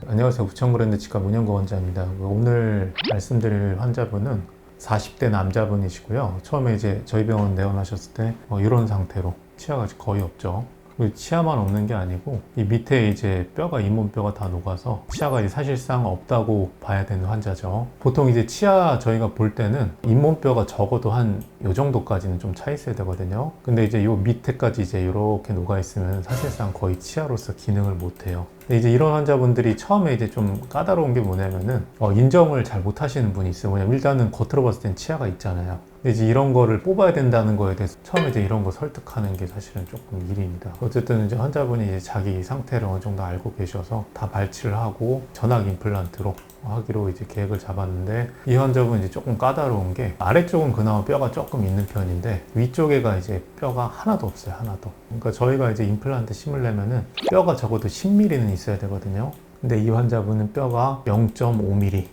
안녕하세요. 우천브랜드 치과 문영거 원장입니다. 오늘 말씀드릴 환자분은 40대 남자분이시고요. 처음에 이제 저희 병원 내원하셨을 때 이런 상태로 치아가 거의 없죠. 그리고 치아만 없는 게 아니고 이 밑에 이제 뼈가 잇몸뼈가 다 녹아서 치아가 이제 사실상 없다고 봐야 되는 환자죠. 보통 이제 치아 저희가 볼 때는 잇몸뼈가 적어도 한 요 정도까지는 좀 차 있어야 되거든요. 근데 이제 요 밑에까지 이제 이렇게 녹아 있으면 사실상 거의 치아로서 기능을 못 해요. 근데 이제 이런 환자분들이 처음에 이제 좀 까다로운 게 뭐냐면은 인정을 잘 못 하시는 분이 있어요. 뭐냐면 일단은 겉으로 봤을 땐 치아가 있잖아요. 근데 이제 이런 거를 뽑아야 된다는 거에 대해서 처음에 이제 이런 거 설득하는 게 사실은 조금 일입니다. 어쨌든 이제 환자분이 이제 자기 상태를 어느 정도 알고 계셔서 다 발치를 하고 전악 임플란트로 하기로 이제 계획을 잡았는데, 이 환자분은 이제 조금 까다로운 게 아래쪽은 그나마 뼈가 조금 있는 편인데 위쪽에가 이제 뼈가 하나도 없어요. 하나도. 그러니까 저희가 이제 임플란트 심으려면은 뼈가 적어도 10mm는 있어야 되거든요. 근데 이 환자분은 뼈가 0.5mm,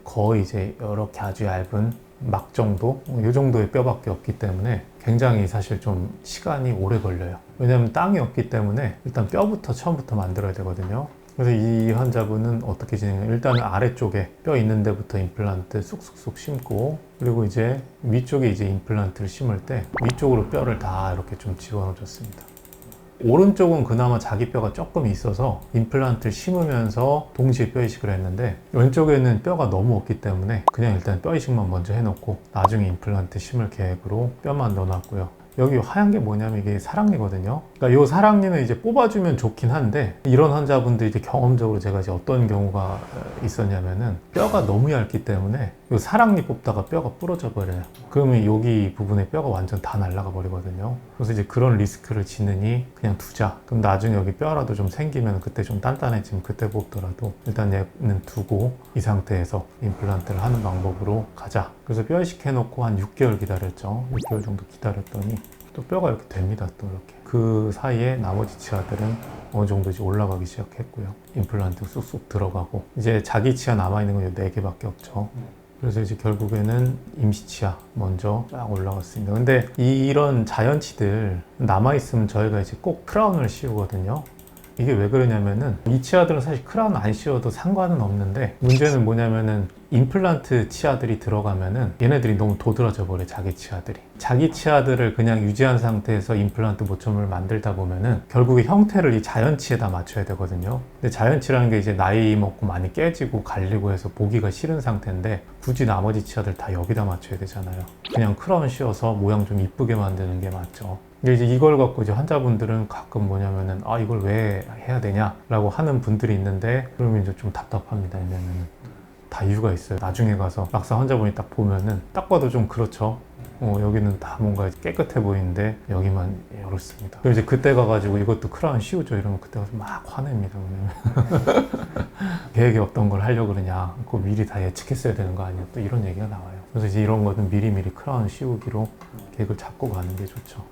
거의 이제 이렇게 아주 얇은 막 정도, 이 정도의 뼈밖에 없기 때문에 굉장히 사실 좀 시간이 오래 걸려요. 왜냐하면 땅이 없기 때문에 일단 뼈부터 처음부터 만들어야 되거든요. 그래서 이 환자분은 어떻게 진행해요? 일단은 아래쪽에 뼈 있는 데부터 임플란트 쑥쑥쑥 심고, 그리고 이제 위쪽에 이제 임플란트를 심을 때 위쪽으로 뼈를 다 이렇게 좀 집어넣어 줬습니다. 오른쪽은 그나마 자기 뼈가 조금 있어서 임플란트를 심으면서 동시에 뼈 이식을 했는데, 왼쪽에는 뼈가 너무 없기 때문에 그냥 일단 뼈 이식만 먼저 해놓고 나중에 임플란트 심을 계획으로 뼈만 넣어놨고요. 여기 하얀 게 뭐냐면 이게 사랑니거든요. 그러니까 이 사랑니는 이제 뽑아주면 좋긴 한데, 이런 환자분들 이제 경험적으로 제가 이제 어떤 경우가 있었냐면은 뼈가 너무 얇기 때문에 이 사랑니 뽑다가 뼈가 부러져 버려요. 그러면 여기 부분에 뼈가 완전 다 날아가 버리거든요. 그래서 이제 그런 리스크를 지느니 그냥 두자. 그럼 나중에 여기 뼈라도 좀 생기면 그때 좀 단단해지면 그때 뽑더라도 일단 얘는 두고 이 상태에서 임플란트를 하는 방법으로 가자. 그래서 뼈 이식해놓고 한 6개월 기다렸죠. 6개월 정도 기다렸더니 또 뼈가 이렇게 됩니다. 또 이렇게. 그 사이에 나머지 치아들은 어느 정도 이제 올라가기 시작했고요. 임플란트 쑥쑥 들어가고, 이제 자기 치아 남아있는 건 4개밖에 없죠. 그래서 이제 결국에는 임시치아 먼저 쫙 올라갔습니다. 근데 이런 자연치들 남아있으면 저희가 이제 꼭 크라운을 씌우거든요. 이게 왜 그러냐면은 이 치아들은 사실 크라운 안 씌워도 상관은 없는데, 문제는 뭐냐면은 임플란트 치아들이 들어가면은 얘네들이 너무 도드라져 버려. 자기 치아들이. 자기 치아들을 그냥 유지한 상태에서 임플란트 모첨을 만들다 보면은 결국에 형태를 이 자연치에다 맞춰야 되거든요. 근데 자연치라는 게 이제 나이 먹고 많이 깨지고 갈리고 해서 보기가 싫은 상태인데, 굳이 나머지 치아들 다 여기다 맞춰야 되잖아요. 그냥 크라운 씌워서 모양 좀 이쁘게 만드는 게 맞죠. 근데 이제 이걸 갖고 이제 환자분들은 가끔 뭐냐면은 이걸 왜 해야 되냐 라고 하는 분들이 있는데, 그러면 이제 좀 답답합니다. 왜냐면은 다 이유가 있어요. 나중에 가서 막상 환자분이 딱 보면은 딱 봐도 좀 그렇죠. 여기는 다 뭔가 깨끗해 보이는데 여기만 이렇습니다. 그리고 이제 그때 가가지고 이것도 크라운 씌우죠 이러면 그때 가서 막 화냅니다. 계획이 없던 걸 하려고 그러냐, 그거 미리 다 예측했어야 되는 거 아니야, 또 이런 얘기가 나와요. 그래서 이제 이런 거는 미리미리 크라운 씌우기로 계획을 잡고 가는 게 좋죠.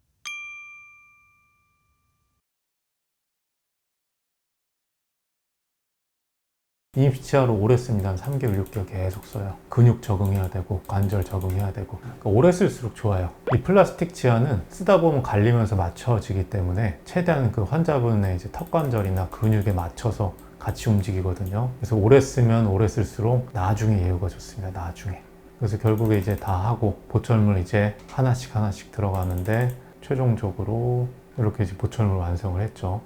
임시치아로 오래 씁니다. 한 3개월, 6개월 계속 써요. 근육 적응해야 되고 관절 적응해야 되고. 그러니까 오래 쓸수록 좋아요. 이 플라스틱 치아는 쓰다 보면 갈리면서 맞춰지기 때문에 최대한 그 환자분의 이제 턱관절이나 근육에 맞춰서 같이 움직이거든요. 그래서 오래 쓰면 오래 쓸수록 나중에 예후가 좋습니다. 나중에. 그래서 결국에 이제 다 하고 보철물 이제 하나씩 들어가는데, 최종적으로 이렇게 이제 보철물 완성을 했죠.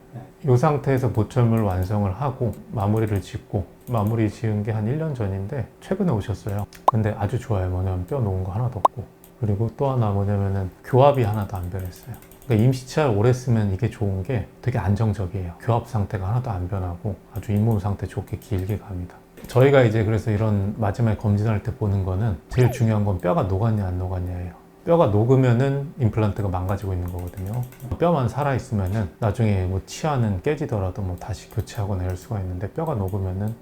이 상태에서 보철물 완성을 하고 마무리를 짓고, 마무리 지은 게 한 1년 전인데 최근에 오셨어요. 근데 아주 좋아요. 뭐냐면 뼈 놓은 거 하나도 없고, 그리고 또 하나 뭐냐면은 교합이 하나도 안 변했어요. 그러니까 임시치아를 오래 쓰면 이게 좋은 게 되게 안정적이에요. 교합 상태가 하나도 안 변하고 아주 잇몸 상태 좋게 길게 갑니다. 저희가 이제 그래서 이런 마지막에 검진할 때 보는 거는 제일 중요한 건 뼈가 녹았냐 안 녹았냐예요. 뼈가 녹으면은 임플란트가 망가지고 있는 거거든요. 뼈만 살아있으면은 나중에 뭐 치아는 깨지더라도 뭐 다시 교체하거나 이럴 수가 있는데, 뼈가 녹으면은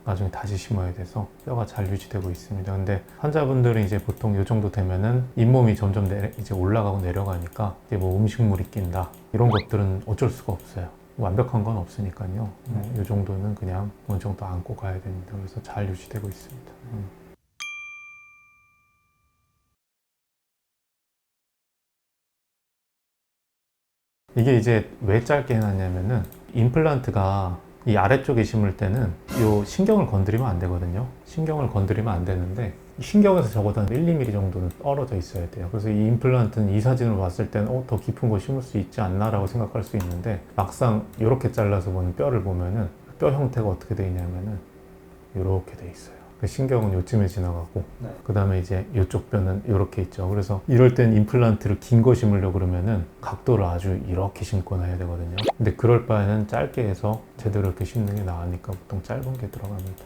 나중에 다시 심어야 돼서 뼈가 잘 유지되고 있습니다. 근데 환자분들은 이제 보통 이 정도 되면은 잇몸이 점점 이제 올라가고 내려가니까 이제 뭐 음식물이 낀다, 이런 것들은 어쩔 수가 없어요. 완벽한 건 없으니까요. 이 정도는 그냥 어느 정도 안고 가야 됩니다. 그래서 잘 유지되고 있습니다. 이게 이제 왜 짧게 해놨냐면은 임플란트가 이 아래쪽에 심을 때는 이 신경을 건드리면 안 되거든요. 신경을 건드리면 안 되는데 신경에서 적어도 한 1, 2mm 정도는 떨어져 있어야 돼요. 그래서 이 임플란트는 이 사진을 봤을 때는 더 깊은 거 심을 수 있지 않나 라고 생각할 수 있는데 막상 이렇게 잘라서 보는 뼈를 보면은 뼈 형태가 어떻게 돼 있냐면은 이렇게 돼 있어요. 신경은 요쯤에 지나가고 네. 그 다음에 이제 이쪽 뼈는 이렇게 있죠. 그래서 이럴 땐 임플란트를 긴 거 심으려고 그러면은 각도를 아주 이렇게 심거나 해야 되거든요. 근데 그럴 바에는 짧게 해서 제대로 이렇게 심는 게 나으니까 보통 짧은 게 들어갑니다.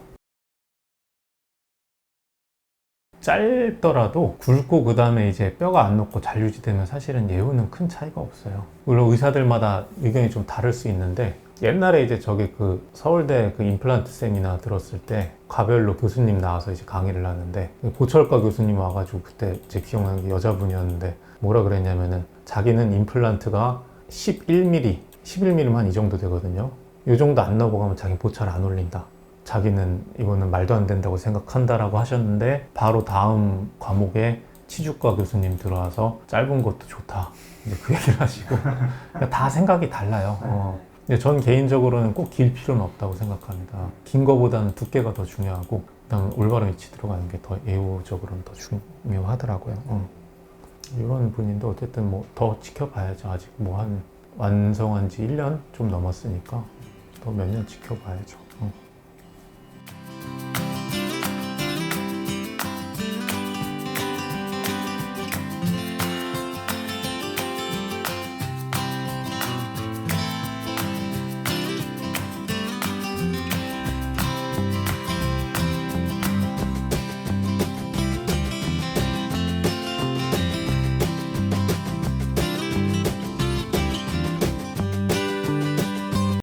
짧더라도 굵고 그 다음에 이제 뼈가 안 녹고 잘 유지되면 사실은 예후는 큰 차이가 없어요. 물론 의사들마다 의견이 좀 다를 수 있는데 옛날에 이제 저기 그 서울대 그 임플란트 세미나 들었을 때 과별로 교수님 나와서 이제 강의를 하는데 보철과 교수님 와가지고 그때 제 기억나는 게 여자분이었는데 뭐라 그랬냐면은 자기는 임플란트가 11mm, 11mm면 한 이 정도 되거든요. 이 정도 안 넘어가면 자기 보철 안 올린다. 자기는 이거는 말도 안 된다고 생각한다라고 하셨는데 바로 다음 과목에 치주과 교수님 들어와서 짧은 것도 좋다 이제 그 얘기를 하시고 그러니까 다 생각이 달라요. 근데 전 개인적으로는 꼭 길 필요는 없다고 생각합니다. 긴 거보다는 두께가 더 중요하고 그다음 올바른 위치 들어가는 게 더 예후적으로는 더 중요하더라고요. 이런 분인데 어쨌든 뭐 더 지켜봐야죠. 아직 뭐 한 완성한 지 1년 좀 넘었으니까 더 몇 년 지켜봐야죠.